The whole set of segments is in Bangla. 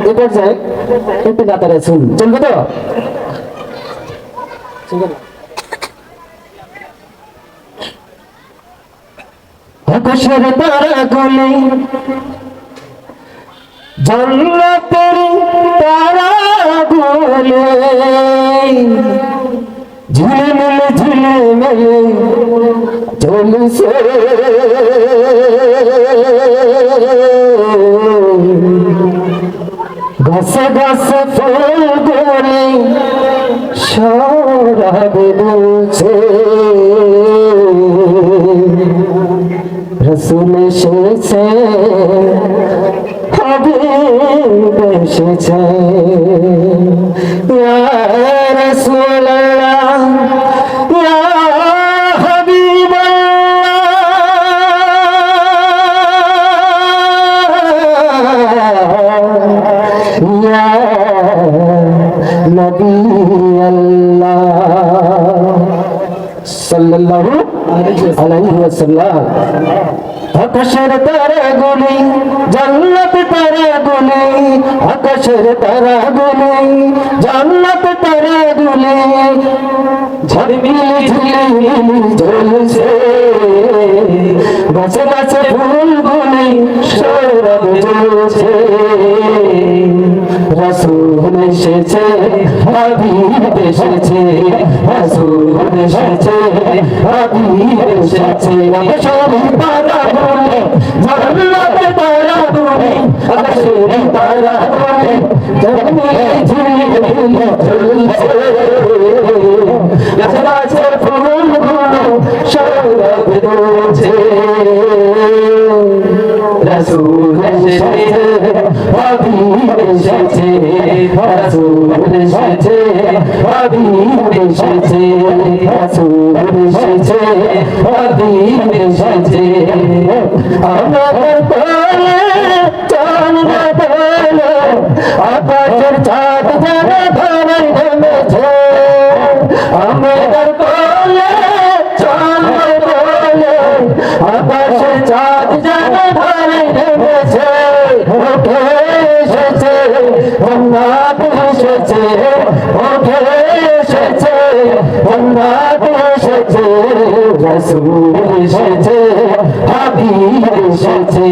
এবার যায় একটু গাতারে শুন চলবে তো আকাশের তারা গুলি জান্নাতের তারা গুলি ঝিলমিল চলছে গাছে গাছে ফুল গুলি সরাবে দুলছে রসুল এসেছে হাবিব এসেছে ইয়া রাসূলুল্লাহ ইয়া হাবিবাল্লাহ ইয়া নবী আল্লাহ সাল্লাল্লাহু আলাইহি ওয়াসাল্লাম আকাশের তারাগুলি জান্নাত তারাগুলি আকাশের তারাগুলি জান্নাত তারাগুলি ঝিলমিল ঝিলমিল ঝলছে গাছে গাছে ফুলগুলি সৌরভ জ্বলছে রাসূল এসেছে হাবিব এসেছে রাসূল এসেছে হাবিব এসেছে আকাশের তারাগুলি জান্নাত তারাগুলি আকাশের তারাগুলি ঝিলমিল ঝিলমিল ঝলছে গাছে গাছে ফুলগুলো সৌরভ জ্বলছে রাসূল এসেছে হাবিব এসেছে রাসূল এসেছে হাবিব এসেছে রাসূল এসেছে হাবিব এসেছে আমাদের কোলে চাঁদ দোলে আকাশের চাঁদ যেন ধরায় নেমেছে আমাদের কোলে চাঁদ দোলে আকাশের চাঁদ যেন ধরায় নেমেছে ওঠে এসেছে জান্নাত এসেছে ওঠে এসেছে জান্নাত এসেছে রাসূল এসেছে হাবিব এসেছে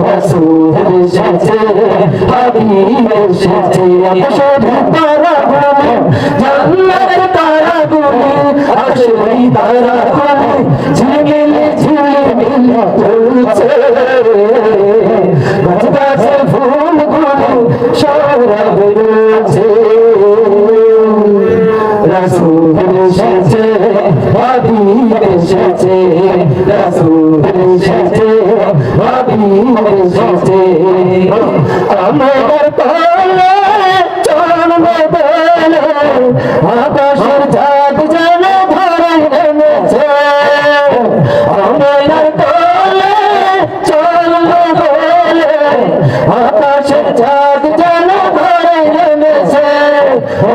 রাসূল এসেছে হাবিব এসেছে আকাশের তারাগুলি জান্নাতের তারাগুলি আকাশের তারাগুলি ঝিলমিল ঝিলমিল ঝলছে গাছে গাছে ফুলগুলি সৌরভ জ্বলছে রাসূল এসেছে হাবিব এসেছে রাসূল এসেছে হাবিব এসেছে আমাদের কোলে চাঁদ দোলে আকাশের চাঁদ যেন ধরায় নেমেছে আমাদের কোলে চাঁদ দোলে আকাশের চাঁদ যেন ধরায় নেমেছে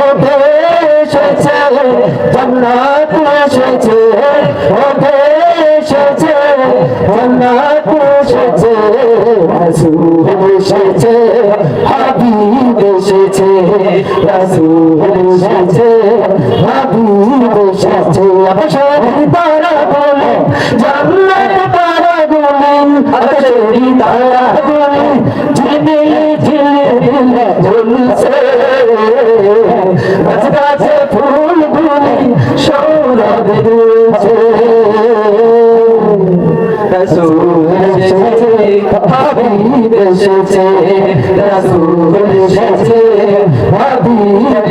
ওঠে এসেছে জান্নাত এসেছে ওঠে এসেছে জান্নাত এসেছে রাসূল এসেছে হাবিব এসেছে রাসূল এসেছে হাবিব এসেছে আকাশের তারাগুলি জান্নাত তারাগুলি আকাশের তারাগুলি ঝিলমিল ঝিলমিল ঝলছে গাছে গাছে ফুলগুলি সৌরভ জ্বলছে রাসূল এসেছে হাবিব এসেছে রাসূল এসেছে হাবিব